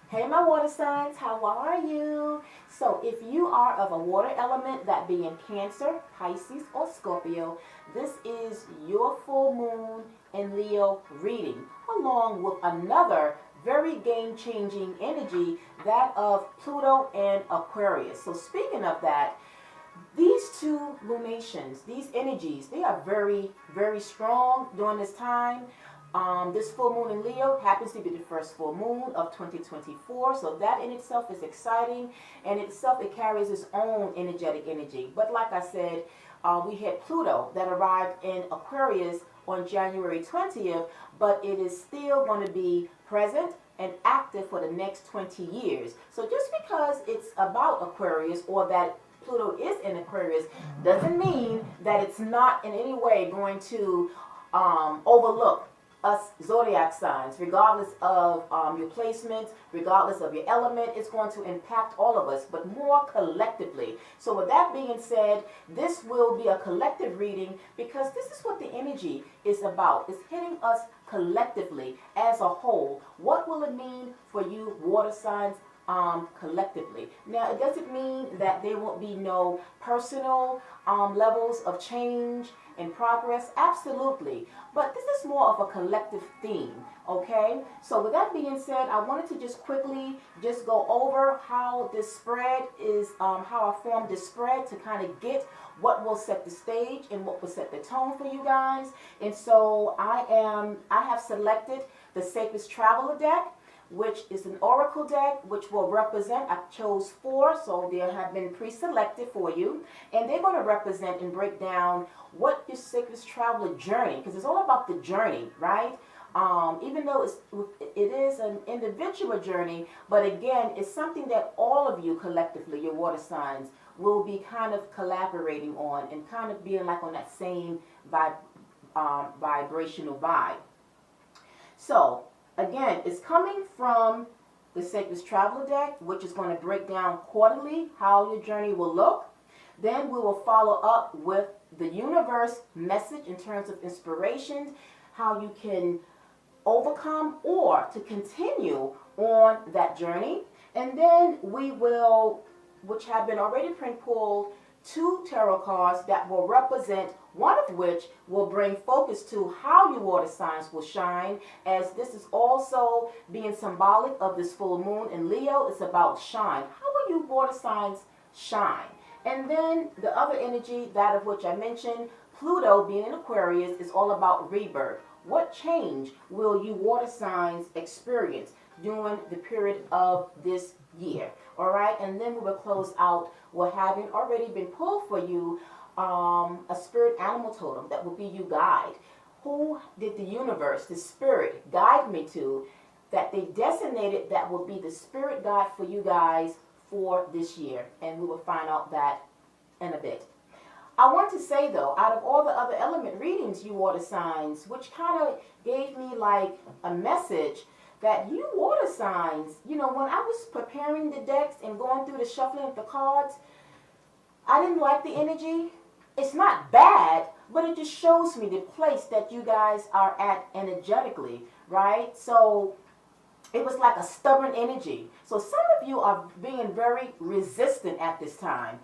Hey, my water signs, how are you? So, if you are of a water element, that being Cancer, Pisces, or Scorpio, this is your full moon in Leo reading, along with another very game changing energy, that of Pluto and Aquarius. So, speaking of that, these two lunations, these energies, they are very, very strong during this time. This full moon in Leo happens to be the first full moon of 2024, so that in itself is exciting, and itself it carries its own energetic energy. But like I said, we had Pluto that arrived in Aquarius on January 20th, but it is still going to be present and active for the next 20 years. So just because it's about Aquarius, or that Pluto is in Aquarius, doesn't mean that it's not in any way going to overlook us zodiac signs, regardless of your placements, regardless of your element. It's going to impact all of us, but more collectively. So with that being said, this will be a collective reading, because this is what the energy is about. It's hitting us collectively as a whole. What will it mean for you water signs collectively? Now, it doesn't mean that there won't be no personal levels of change and progress. Absolutely. But this is more of a collective theme, okay? So with that being said, I wanted to just quickly just go over how this spread is, how I formed this spread to kind of get what will set the stage and what will set the tone for you guys. And so I have selected the Sacred Traveler deck, which is an oracle deck, which will represent, I chose 4, so they have been pre-selected for you, and they're going to represent and break down what your Sacred Traveler journey, because it's all about the journey, right? Even though it is an individual journey, but again, it's something that all of you collectively, your water signs, will be kind of collaborating on, and kind of being like on that same vibrational vibe. So again, it's coming from the Sacred Traveler deck, which is going to break down quarterly how your journey will look. Then we will follow up with the universe message in terms of inspiration, how you can overcome or to continue on that journey. And then we will, which have been already pre-pulled, 2 tarot cards that will represent, one of which will bring focus to how your water signs will shine, as this is also being symbolic of this full moon in Leo. It's about shine. How will you water signs shine? And then the other energy, that of which I mentioned, Pluto being in Aquarius, is all about rebirth. What change will you water signs experience during the period of this year? All right, and then we will close out with having already been pulled for you a spirit animal totem that will be your guide. Who did the universe, the spirit, guide me to, that they designated that will be the spirit guide for you guys for this year? And we will find out that in a bit. I want to say though, out of all the other element readings, you water signs, which kind of gave me like a message that you water signs, when I was preparing the decks and going through the shuffling of the cards, I didn't like the energy. It's not bad, but it just shows me the place that you guys are at energetically, right? So it was like a stubborn energy. So some of you are being very resistant at this time.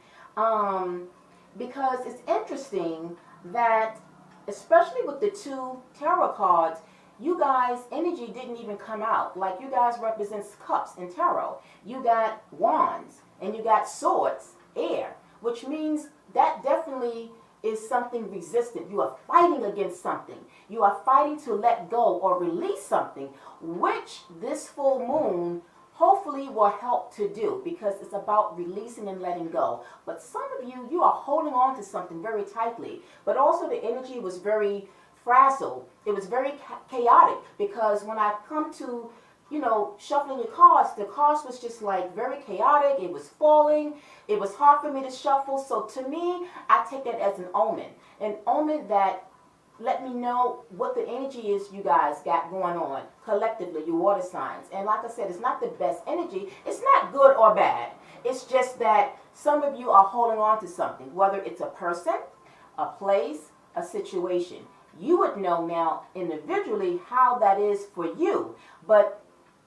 Because it's interesting that, especially with the 2 tarot cards, you guys' energy didn't even come out. Like, you guys represents cups in tarot. You got wands and you got swords, air, which means that definitely is something resistant. You are fighting against something. You are fighting to let go or release something, which this full moon hopefully will help to do, because it's about releasing and letting go. But some of you are holding on to something very tightly. But also the energy was very frazzled. It was very chaotic, because when I come to, shuffling your cards, the cards was just like very chaotic. It was falling. It was hard for me to shuffle. So to me, I take that as an omen that let me know what the energy is you guys got going on collectively, your water signs. And like I said, it's not the best energy. It's not good or bad. It's just that some of you are holding on to something, whether it's a person, a place, a situation. You would know now individually how that is for you. But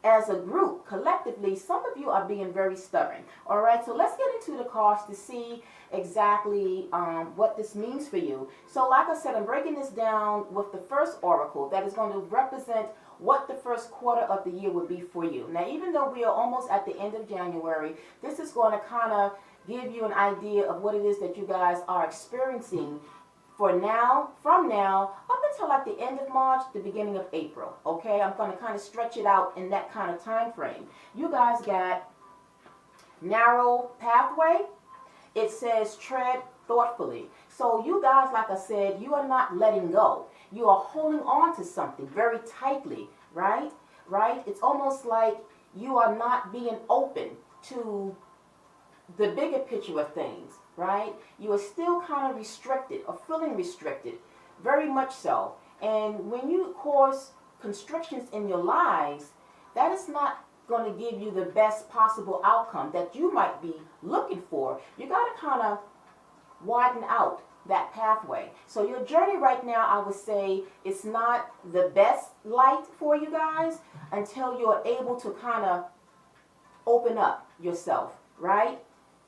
as a group, collectively, some of you are being very stubborn. All right, so let's get into the cards to see exactly what this means for you. So like I said, I'm breaking this down with the first oracle that is going to represent what the first quarter of the year would be for you. Now, even though we are almost at the end of January, this is going to kind of give you an idea of what it is that you guys are experiencing from now up until like the end of March, the beginning of April. Okay, I'm going to kind of stretch it out in that kind of time frame. You guys got narrow pathway. It says tread thoughtfully. So you guys, like I said, you are not letting go. You are holding on to something very tightly, right? It's almost like you are not being open to the bigger picture of things, right? You are still kind of restricted or feeling restricted, very much so. And when you cause constrictions in your lives, that is not going to give you the best possible outcome that you might be looking for. You got to kind of widen out that pathway. So your journey right now, I would say, it's not the best light for you guys until you're able to kind of open up yourself, right?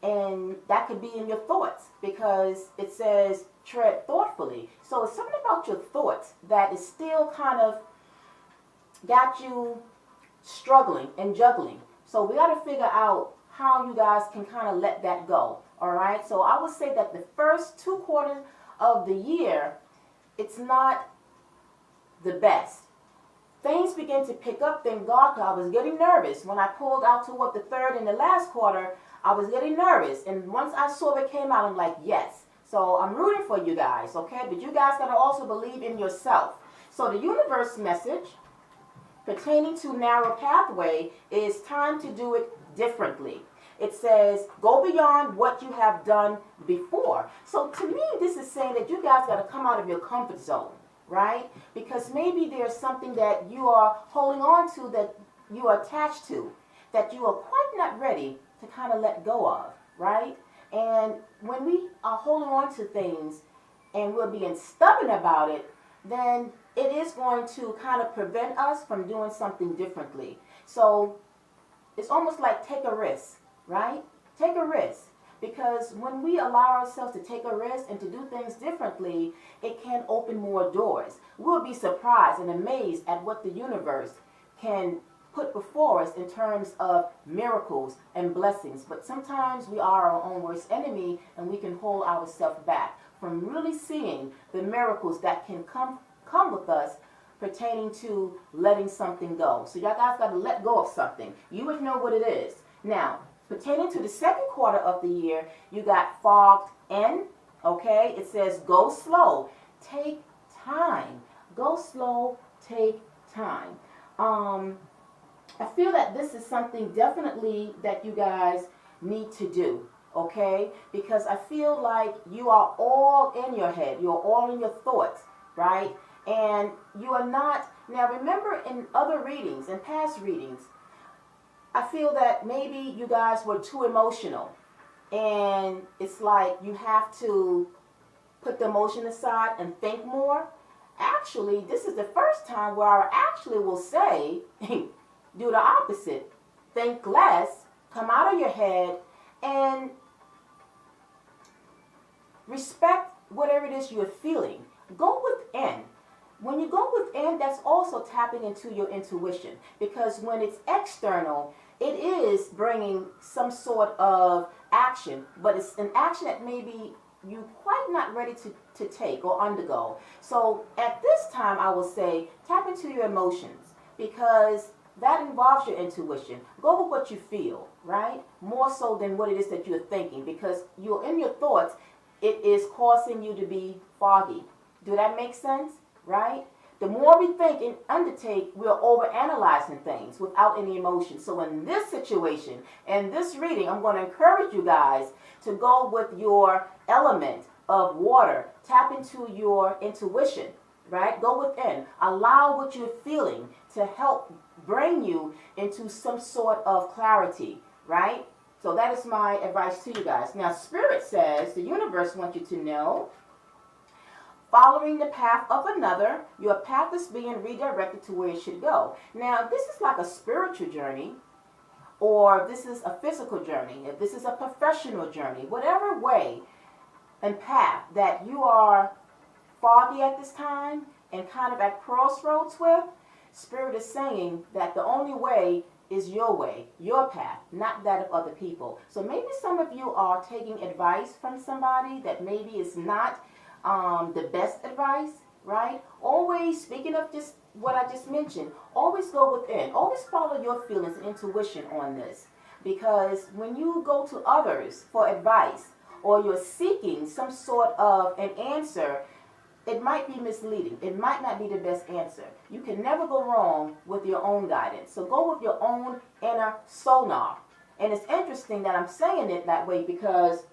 And that could be in your thoughts, because it says tread thoughtfully. So it's something about your thoughts that is still kind of got you struggling and juggling. So we got to figure out how you guys can kind of let that go. All right. So I would say that the first 2 quarters of the year, it's not the best. Things begin to pick up, thank God, because I was getting nervous. When I pulled out toward the third and the last quarter, I was getting nervous. And once I saw it came out, I'm like, yes. So I'm rooting for you guys, okay? But you guys got to also believe in yourself. So the universe message pertaining to narrow pathway is time to do it differently. It says, go beyond what you have done before. So to me, this is saying that you guys got to come out of your comfort zone, right? Because maybe there's something that you are holding on to, that you are attached to, that you are quite not ready to kind of let go of, right? And when we are holding on to things and we're being stubborn about it, then it is going to kind of prevent us from doing something differently. So it's almost like take a risk, right? Take a risk. Because when we allow ourselves to take a risk and to do things differently, it can open more doors. We'll be surprised and amazed at what the universe can put before us in terms of miracles and blessings. But sometimes we are our own worst enemy, and we can hold ourselves back from really seeing the miracles that can come with us pertaining to letting something go. So y'all guys got to let go of something. You would know what it is. Now, pertaining to the second quarter of the year, you got fogged in, okay? It says go slow, take time. Go slow, take time. I feel that this is something definitely that you guys need to do, okay? Because I feel like you are all in your head. You're all in your thoughts, right? And you are not, now remember in other readings, in past readings, I feel that maybe you guys were too emotional, and it's like you have to put the emotion aside and think more. Actually, this is the first time where I actually will say, do the opposite. Think less, come out of your head, and respect whatever it is you're feeling. Go within. When you go within, that's also tapping into your intuition, because when it's external, it is bringing some sort of action, but it's an action that maybe you quite not ready to take or undergo. So at this time, I will say tap into your emotions, because that involves your intuition. Go with what you feel, right? More so than what it is that you're thinking, because you're in your thoughts, it is causing you to be foggy. Do that make sense? Right? The more we think and undertake, we're overanalyzing things without any emotion. So in this situation, in this reading, I'm going to encourage you guys to go with your element of water. Tap into your intuition, right? Go within. Allow what you're feeling to help bring you into some sort of clarity, right? So that is my advice to you guys. Now, Spirit says, the universe wants you to know, following the path of another. Your path is being redirected to where it should go. Now, this is like a spiritual journey, or this is a physical journey, if this is a professional journey, whatever way and path that you are foggy at this time and kind of at crossroads with, Spirit is saying that the only way is your way, your path, not that of other people. So maybe some of you are taking advice from somebody that maybe is not the best advice, right? Always, speaking of just what I just mentioned, always go within. Always follow your feelings and intuition on this. Because when you go to others for advice, or you're seeking some sort of an answer, it might be misleading. It might not be the best answer. You can never go wrong with your own guidance. So go with your own inner sonar. And it's interesting that I'm saying it that way because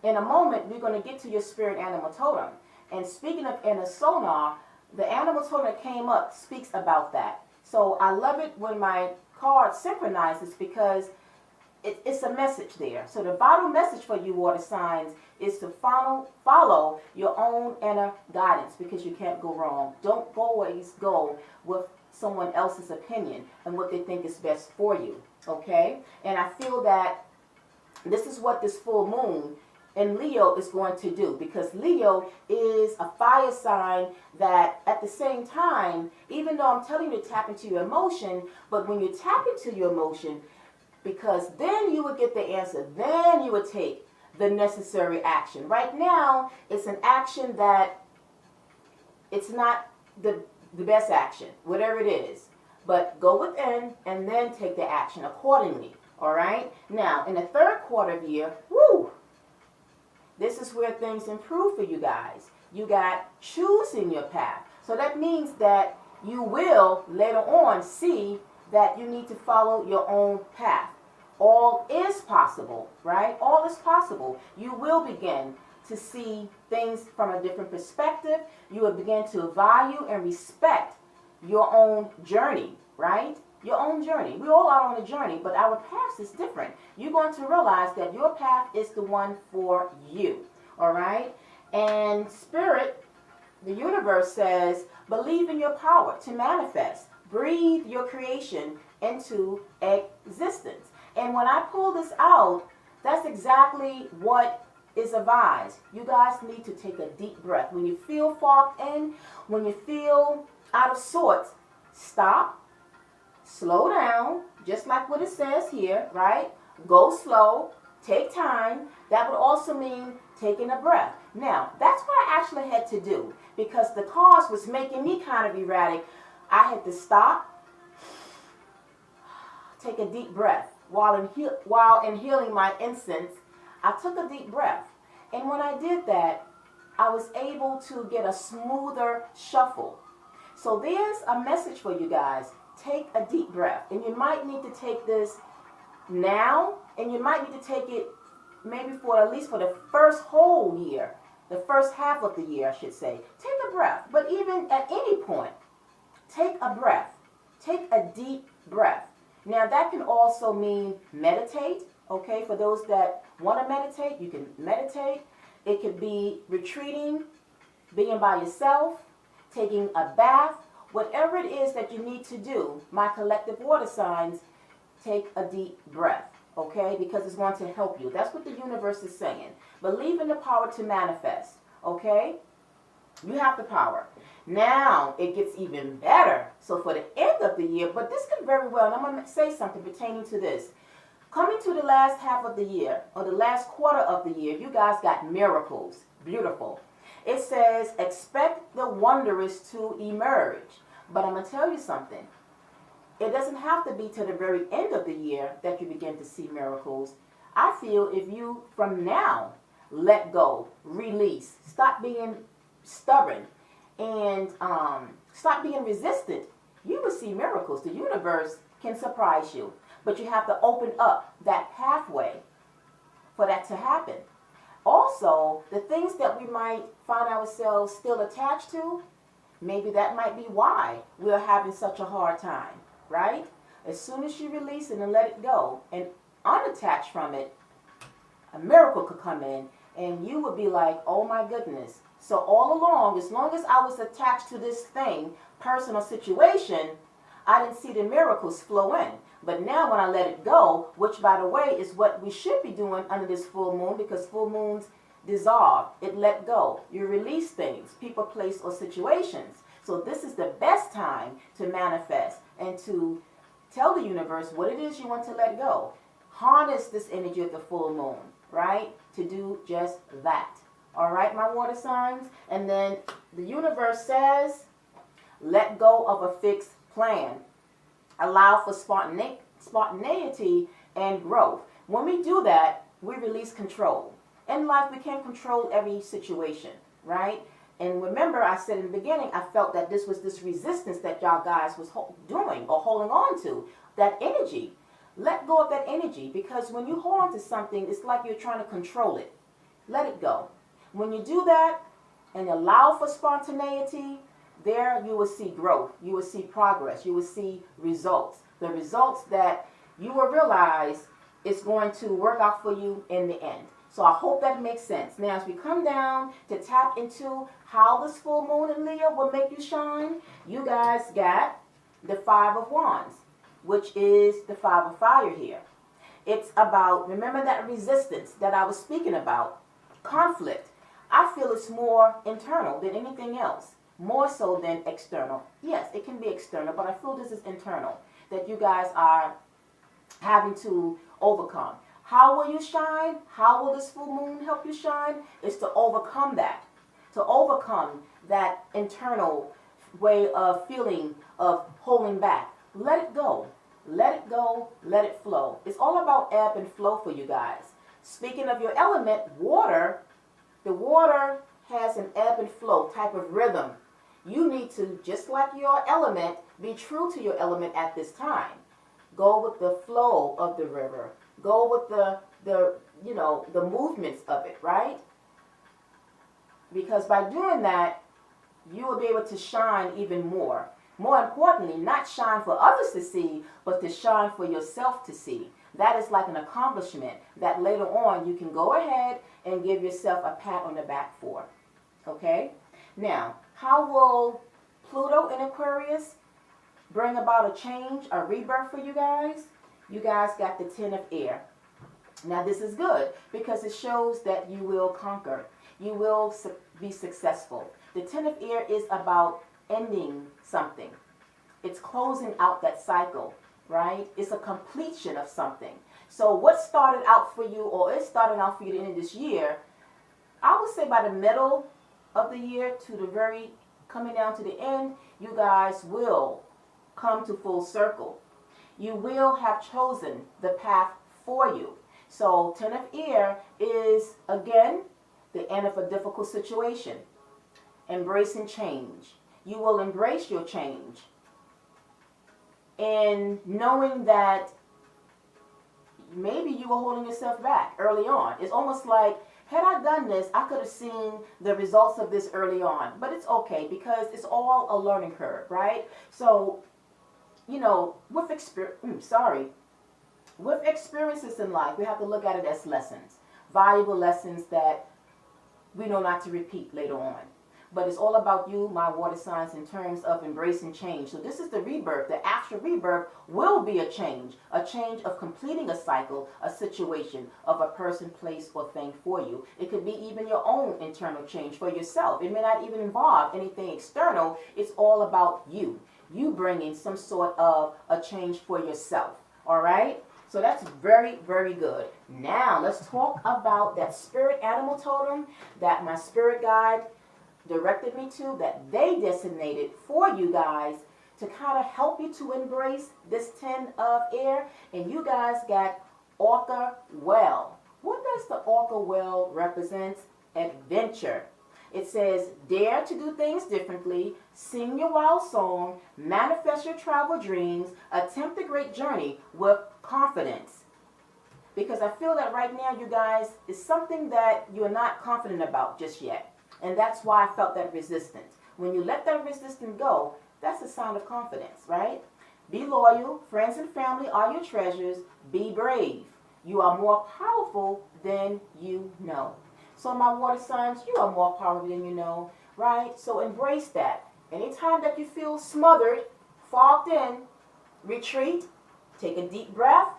in a moment we're going to get to your spirit animal totem. And speaking of inner sonar, the animal totem that came up speaks about that. So I love it when my card synchronizes because it's a message there. So the vital message for you water signs is to follow your own inner guidance because you can't go wrong. Don't always go with someone else's opinion and what they think is best for you, okay? And I feel that this is what this full moon in Leo is going to do, because Leo is a fire sign that at the same time, even though I'm telling you to tap into your emotion, but when you tap into your emotion, because then you would get the answer. Then you would take the necessary action. Right now, it's an action that it's not the best action, whatever it is. But go within and then take the action accordingly. All right? Now, in the third quarter of the year, this is where things improve for you guys. You got choosing your path. So that means that you will later on see that you need to follow your own path. All is possible, right? All is possible. You will begin to see things from a different perspective. You will begin to value and respect your own journey, right? Your own journey. We all are on a journey, but our path is different. You're going to realize that your path is the one for you, all right? And Spirit, the universe says, believe in your power to manifest. Breathe your creation into existence. And when I pull this out, that's exactly what is advised. You guys need to take a deep breath. When you feel fogged in, when you feel out of sorts, stop, slow down, just like what it says here, right? Go slow, take time. That would also mean taking a breath. Now, that's what I actually had to do because the cause was making me kind of erratic. I had to stop, take a deep breath. While inhaling my incense, I took a deep breath. And when I did that, I was able to get a smoother shuffle. So there's a message for you guys. Take a deep breath. And you might need to take this now, and you might need to take it maybe for at least for the first whole year, the first half of the year, I should say. Take a breath. But even at any point, take a breath. Take a deep breath. Now, that can also mean meditate, okay? For those that want to meditate, you can meditate. It could be retreating, being by yourself, taking a bath, whatever it is that you need to do. My collective water signs, take a deep breath, okay? Because it's going to help you. That's what the universe is saying. Believe in the power to manifest, okay? You have the power. Now it gets even better. So for the end of the year, but this could very well, and I'm going to say something pertaining to this. Coming to the last half of the year, or the last quarter of the year, you guys got miracles. Beautiful. It says, expect the wondrous to emerge. But I'm going to tell you something. It doesn't have to be to the very end of the year that you begin to see miracles. I feel if you, from now, let go, release, stop being stubborn, and stop being resistant, you will see miracles. The universe can surprise you, but you have to open up that pathway for that to happen. Also, the things that we might find ourselves still attached to, maybe that might be why we're having such a hard time, right? As soon as you release it and let it go and unattach from it, a miracle could come in and you would be like, oh my goodness. So all along, as long as I was attached to this thing, person or situation, I didn't see the miracles flow in. But now when I let it go, which by the way is what we should be doing under this full moon, because full moons dissolve, it let go. You release things, people, place, or situations. So this is the best time to manifest and to tell the universe what it is you want to let go. Harness this energy of the full moon, right? To do just that. All right, my water signs? And then the universe says, let go of a fixed plan. Allow for spontaneity and growth. When we do that, we release control. In life, we can't control every situation, right? And remember, I said in the beginning, I felt that this was this resistance that y'all guys was doing or holding on to, that energy. Let go of that energy, because when you hold on to something, it's like you're trying to control it. Let it go. When you do that and allow for spontaneity, there you will see growth. You will see progress. You will see results. The results that you will realize is going to work out for you in the end. So I hope that makes sense. Now, as we come down to tap into how this full moon in Leo will make you shine, you guys got the Five of Wands, which is the Five of Fire here. It's about, remember that resistance that I was speaking about, conflict. I feel it's more internal than anything else, more so than external. Yes, it can be external, but I feel this is internal, that you guys are having to overcome. How will you shine? How will this full moon help you shine? It's to overcome that. To overcome that internal way of feeling of holding back. Let it go. Let it go. Let it flow. It's all about ebb and flow for you guys. Speaking of your element, water, the water has an ebb and flow type of rhythm. You need to, just like your element, be true to your element at this time. Go with the flow of the river. Go with the movements of it, right? Because by doing that, you will be able to shine even more. More importantly, not shine for others to see, but to shine for yourself to see. That is like an accomplishment that later on you can go ahead and give yourself a pat on the back for. Okay? Now, how will Pluto in Aquarius bring about a change, a rebirth for you guys? You guys got the Ten of Air. Now this is good because it shows that you will conquer. You will be successful. The Ten of Air is about ending something. It's closing out that cycle, right? It's a completion of something. So what started out for you, or it started out for you at the end of this year, I would say by the middle of the year to the very coming down to the end, you guys will come to full circle. You will have chosen the path for you. So Ten of Air is, again, the end of a difficult situation. Embracing change. You will embrace your change. And knowing that maybe you were holding yourself back early on. It's almost like, had I done this, I could have seen the results of this early on. But it's okay because it's all a learning curve, right? So, you know, with experiences in life, we have to look at it as lessons. Valuable lessons that we know not to repeat later on. But it's all about you, my water signs, in terms of embracing change. So this is the rebirth. The actual rebirth will be a change of completing a cycle, a situation of a person, place, or thing for you. It could be even your own internal change for yourself. It may not even involve anything external. It's all about you. You bringing some sort of a change for yourself. All right? So that's very, very good. Now let's talk about that spirit animal totem that my spirit guide directed me to, that they designated for you guys to kind of help you to embrace this Ten of Air. And you guys got Orca Well. What does the Orca Well represent? Adventure. It says, dare to do things differently, sing your wild song, manifest your travel dreams, attempt a great journey with confidence. Because I feel that right now, you guys, is something that you're not confident about just yet. And that's why I felt that resistance. When you let that resistance go, that's a sign of confidence, right? Be loyal. Friends and family are your treasures. Be brave. You are more powerful than you know. So my water signs, you are more powerful than you know, right? So embrace that. Anytime that you feel smothered, fogged in, retreat, take a deep breath,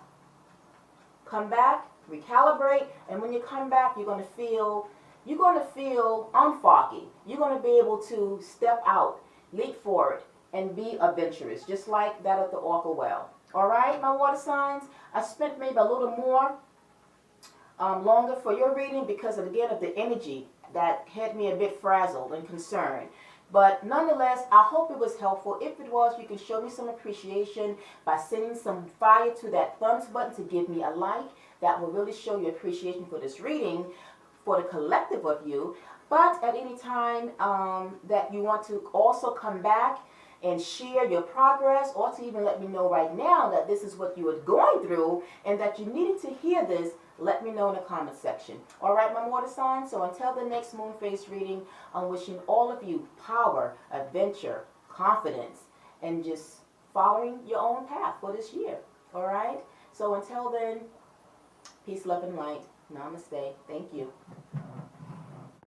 come back, recalibrate, and when you come back, you're going to feel unfoggy. You're going to be able to step out, leap forward, and be adventurous, just like that of the Orca whale. All right, my water signs, I spent maybe a little more longer for your reading because of, again, of the energy that had me a bit frazzled and concerned. But nonetheless, I hope it was helpful. If it was, you can show me some appreciation by sending some fire to that thumbs button to give me a like. That will really show your appreciation for this reading, for the collective of you. But at any time that you want to also come back and share your progress, or to even let me know right now that this is what you are going through and that you needed to hear this, let me know in the comment section. All right, my water signs. So until the next moon phase reading, I'm wishing all of you power, adventure, confidence, and just following your own path for this year. All right. So until then, peace, love, and light. Namaste. Thank you.